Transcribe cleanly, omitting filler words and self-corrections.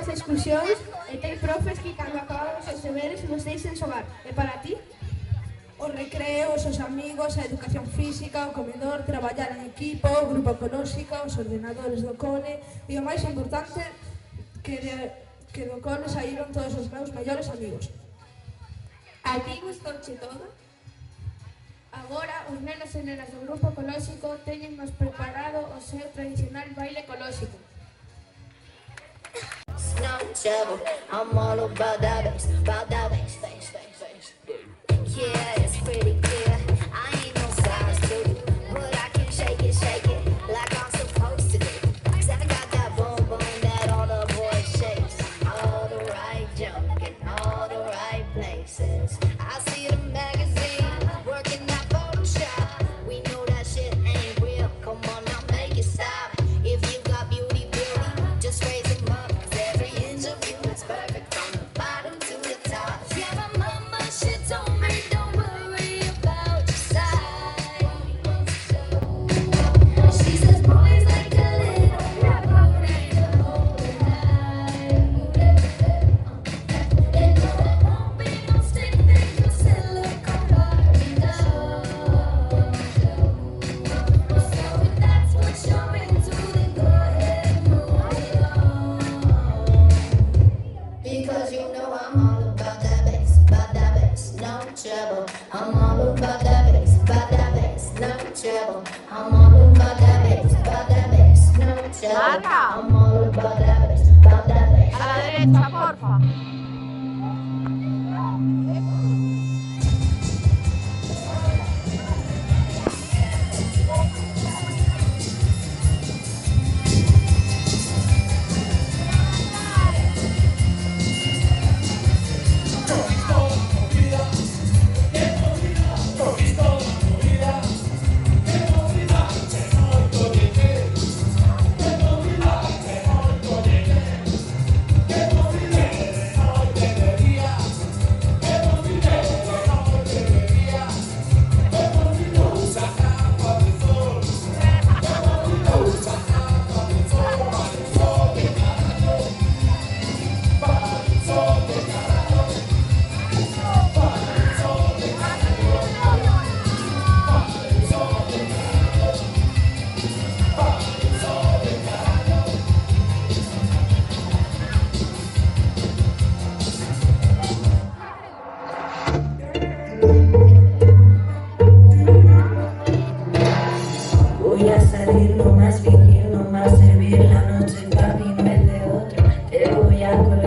as excursións e ten profes que cando acabamos os deberes nos deixen xogar. E para ti? Os recreos, os amigos, a educación física, o comedor, traballar en equipo, o grupo ecolóxico, os ordenadores do cole e o máis importante que do cole saíron todos os meus mellores amigos. A ti gustouche todo? Agora, os nenos e nenas do grupo ecolóxico teñennos preparado o seu tradicional baile ecolóxico. No trouble, I'm all about that bass, bass. Yeah, it's pretty clear, I ain't no size two, but I can shake it like I'm supposed to do. 'Cause I got that boom boom that all the boys shakes, all the right junk in all the right places. I see the magazine, working that Photoshop. We know that shit ain't real, come on now make it stop. If you got beauty, just raise them up, 'cause every inch of you is perfect from the bottom to the top. Yeah, my mama, she told me don't worry about your size. She says boys like a little rubber and a whole night. And no, it won't be no stick things with silicone Barbie dolls. So if that's what you're into, then go ahead and move along. Because you know I'm all about that bass, no trouble. I'm all about that bass, no trouble. I'm all about that bass, no trouble. I'm all about that bass, A la derecha, porfa. voy a salir, no más fingir, no más servir. La noche para mí no es de otro. Te voy a colar.